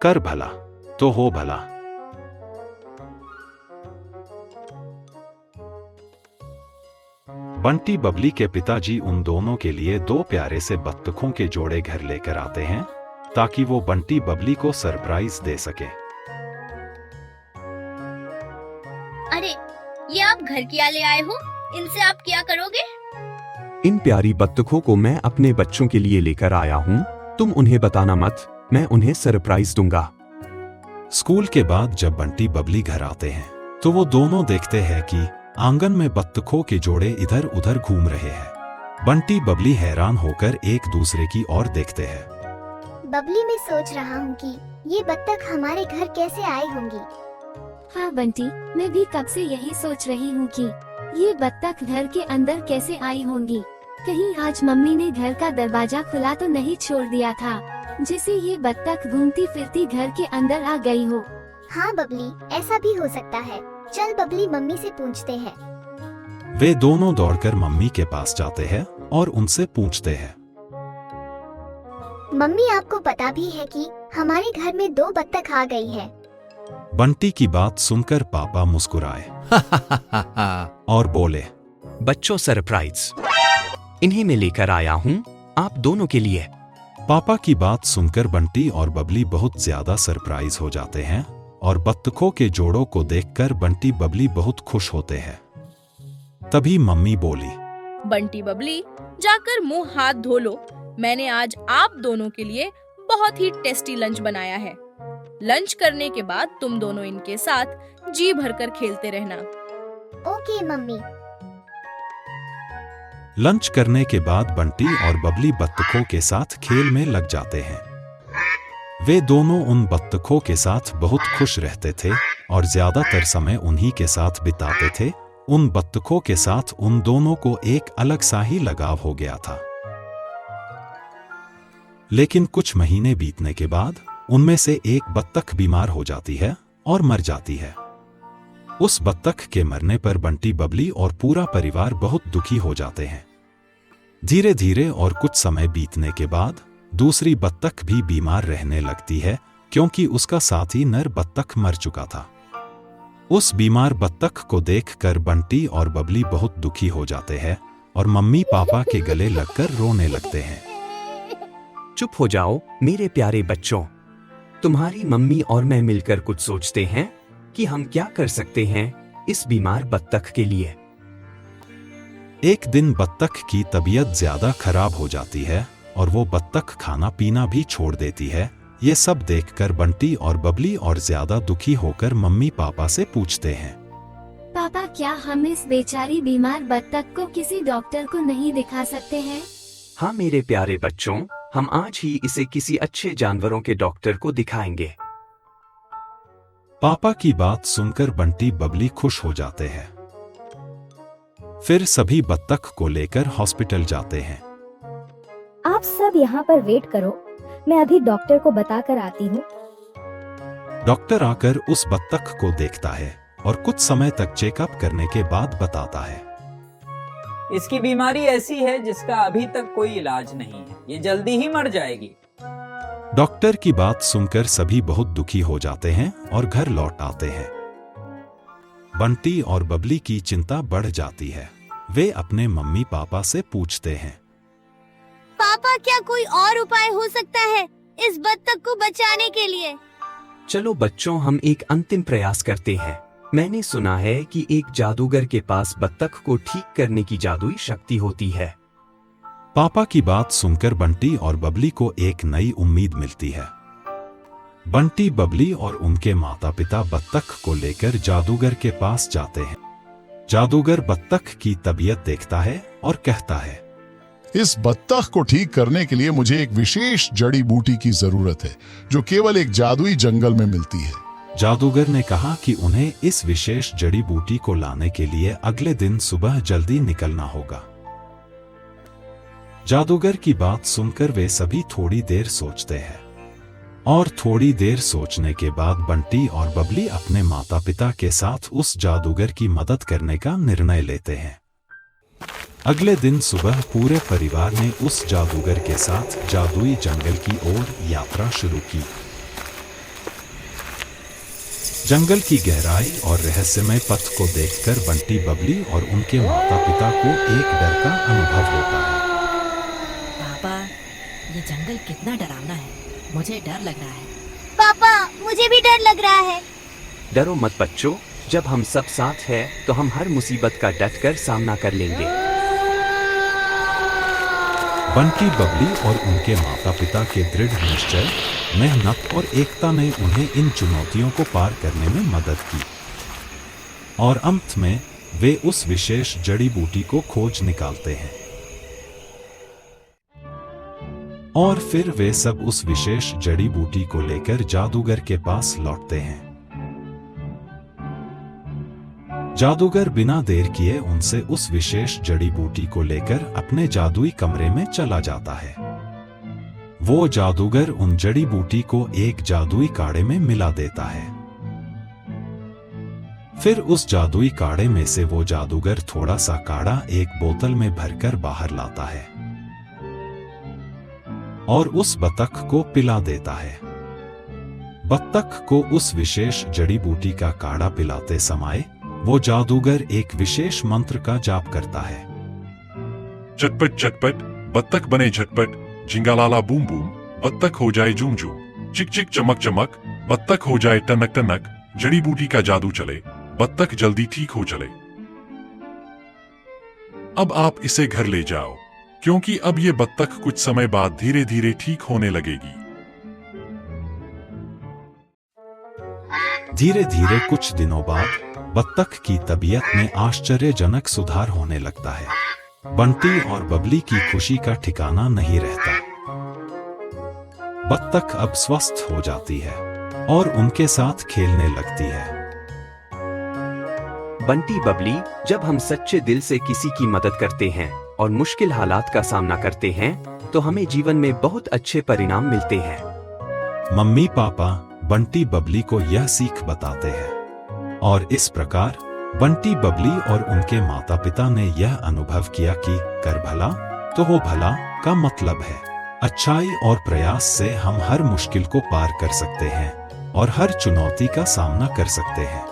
कर भला तो हो भला। बंटी बबली के पिताजी उन दोनों के लिए दो प्यारे से बत्तखों के जोड़े घर लेकर आते हैं ताकि वो बंटी बबली को सरप्राइज दे सके। अरे, ये आप घर क्या ले आए हो? इनसे आप क्या करोगे? इन प्यारी बत्तखों को मैं अपने बच्चों के लिए लेकर आया हूँ। तुम उन्हें बताना मत, मैं उन्हें सरप्राइज दूंगा। स्कूल के बाद जब बंटी बबली घर आते हैं तो वो दोनों देखते हैं कि आंगन में बत्तखों के जोड़े इधर उधर घूम रहे हैं। बंटी बबली हैरान होकर एक दूसरे की ओर देखते हैं। बबली, मैं सोच रहा हूँ कि ये बत्तख हमारे घर कैसे आई होंगी। हाँ बंटी, मैं भी कब से यही सोच रही हूँ कि ये बत्तख घर के अंदर कैसे आई होंगी। कहीं आज मम्मी ने घर का दरवाजा खुला तो नहीं छोड़ दिया था, जिससे ये बत्तख घूमती फिरती घर के अंदर आ गई हो। हाँ बबली, ऐसा भी हो सकता है। चल बबली, मम्मी से पूछते हैं। वे दोनों दौड़कर मम्मी के पास जाते हैं और उनसे पूछते हैं। मम्मी, आपको पता भी है कि हमारे घर में दो बत्तख आ गई है। बंटी की बात सुनकर पापा मुस्कुराए और बोले, बच्चों, सरप्राइज इन्हें मैं लेकर आया हूँ आप दोनों के लिए। पापा की बात सुनकर बंटी और बबली बहुत ज्यादा सरप्राइज हो जाते हैं और बत्तखों के जोड़ों को देखकर बंटी बबली बहुत खुश होते हैं। तभी मम्मी बोली, बंटी बबली, जाकर मुंह हाथ धो लो। मैंने आज आप दोनों के लिए बहुत ही टेस्टी लंच बनाया है। लंच करने के बाद तुम दोनों इनके साथ जी भरकर खेलते रहना। Okay mummy. लंच करने के बाद बंटी और बबली बत्तखों के साथ खेल में लग जाते हैं। वे दोनों उन बत्तखों के साथ बहुत खुश रहते थे और ज्यादातर समय उन्हीं के साथ बिताते थे। उन बत्तखों के साथ उन दोनों को एक अलग सा ही लगाव हो गया था। लेकिन कुछ महीने बीतने के बाद उनमें से एक बत्तख बीमार हो जाती है और मर जाती है। उस बत्तख के मरने पर बंटी बबली और पूरा परिवार बहुत दुखी हो जाते हैं। धीरे धीरे और कुछ समय बीतने के बाद दूसरी बत्तख भी बीमार रहने लगती है क्योंकि उसका साथी नर बत्तख मर चुका था। उस बीमार बत्तख को देखकर बंटी और बबली बहुत दुखी हो जाते हैं और मम्मी पापा के गले लगकर रोने लगते हैं। चुप हो जाओ मेरे प्यारे बच्चों, तुम्हारी मम्मी और मैं मिलकर कुछ सोचते हैं कि हम क्या कर सकते हैं इस बीमार बत्तख के लिए। एक दिन बत्तख की तबीयत ज्यादा खराब हो जाती है और वो बत्तख खाना पीना भी छोड़ देती है। ये सब देखकर बंटी और बबली और ज्यादा दुखी होकर मम्मी पापा से पूछते हैं, पापा, क्या हम इस बेचारी बीमार बत्तख को किसी डॉक्टर को नहीं दिखा सकते हैं? हाँ मेरे प्यारे बच्चों, हम आज ही इसे किसी अच्छे जानवरों के डॉक्टर को दिखाएंगे। पापा की बात सुनकर बंटी बबली खुश हो जाते हैं। फिर सभी बत्तख को लेकर हॉस्पिटल जाते हैं। आप सब यहाँ पर वेट करो, मैं अभी डॉक्टर को बताकर आती हूँ। डॉक्टर आकर उस बत्तख को देखता है और कुछ समय तक चेकअप करने के बाद बताता है, इसकी बीमारी ऐसी है जिसका अभी तक कोई इलाज नहीं है, ये जल्दी ही मर जाएगी। डॉक्टर की बात सुनकर सभी बहुत दुखी हो जाते हैं और घर लौट आते हैं। बंटी और बबली की चिंता बढ़ जाती है। वे अपने मम्मी पापा से पूछते हैं, पापा, क्या कोई और उपाय हो सकता है इस बत्तख को बचाने के लिए? चलो बच्चों, हम एक अंतिम प्रयास करते हैं। मैंने सुना है कि एक जादूगर के पास बत्तख को ठीक करने की जादुई शक्ति होती है। पापा की बात सुनकर बंटी और बबली को एक नई उम्मीद मिलती है। बंटी, बबली और उनके माता पिता बत्तख को लेकर जादूगर के पास जाते हैं। जादूगर बत्तख की तबीयत देखता है और कहता है, इस बत्तख को ठीक करने के लिए मुझे एक विशेष जड़ी बूटी की जरूरत है जो केवल एक जादुई जंगल में मिलती है। जादूगर ने कहा कि उन्हें इस विशेष जड़ी बूटी को लाने के लिए अगले दिन सुबह जल्दी निकलना होगा। जादूगर की बात सुनकर वे सभी थोड़ी देर सोचते हैं और थोड़ी देर सोचने के बाद बंटी और बबली अपने माता पिता के साथ उस जादूगर की मदद करने का निर्णय लेते हैं। अगले दिन सुबह पूरे परिवार ने उस जादूगर के साथ जादुई जंगल की ओर यात्रा शुरू की। जंगल की गहराई और रहस्यमय पथ को देखकर बंटी बबली और उनके माता पिता को एक डर का अनुभव होता है। पापा, ये जंगल कितना डरावना है, मुझे डर लग रहा है। पापा मुझे भी डर लग रहा है। डरो मत बच्चों, जब हम सब साथ हैं तो हम हर मुसीबत का डटकर सामना कर लेंगे। बंटी बबली और उनके माता पिता के दृढ़ निश्चय, मेहनत और एकता ने उन्हें इन चुनौतियों को पार करने में मदद की और अंत में वे उस विशेष जड़ी बूटी को खोज निकालते हैं और फिर वे सब उस विशेष जड़ी बूटी को लेकर जादूगर के पास लौटते हैं। जादूगर बिना देर किए उनसे उस विशेष जड़ी बूटी को लेकर अपने जादुई कमरे में चला जाता है। वो जादूगर उन जड़ी बूटी को एक जादुई काढ़े में मिला देता है। फिर उस जादुई काढ़े में से वो जादूगर थोड़ा सा काढ़ा एक बोतल में भरकर बाहर लाता है और उस बतख को पिला देता है। बतख को उस विशेष जड़ी बूटी का काढ़ा पिलाते समय वो जादूगर एक विशेष मंत्र का जाप करता है। चटपट चटपट बत्तख बने झटपट, जिंगालाला बूम बूम बत्तख हो जाए झूम झूम, चिक चिक चमक चमक बत्तख हो जाए टनक टनक, जड़ी बूटी का जादू चले बत्तख जल्दी ठीक हो चले। अब आप इसे घर ले जाओ, क्योंकि अब ये बत्तख कुछ समय बाद धीरे धीरे ठीक होने लगेगी। धीरे धीरे कुछ दिनों बाद बत्तख की तबीयत में आश्चर्यजनक सुधार होने लगता है। बंटी और बबली की खुशी का ठिकाना नहीं रहता। बत्तख अब स्वस्थ हो जाती है और उनके साथ खेलने लगती है। बंटी बबली, जब हम सच्चे दिल से किसी की मदद करते हैं और मुश्किल हालात का सामना करते हैं तो हमें जीवन में बहुत अच्छे परिणाम मिलते हैं। मम्मी पापा बंटी बबली को यह सीख बताते हैं और इस प्रकार बंटी बबली और उनके माता पिता ने यह अनुभव किया कि कर भला तो हो भला का मतलब है अच्छाई और प्रयास से हम हर मुश्किल को पार कर सकते हैं और हर चुनौती का सामना कर सकते हैं।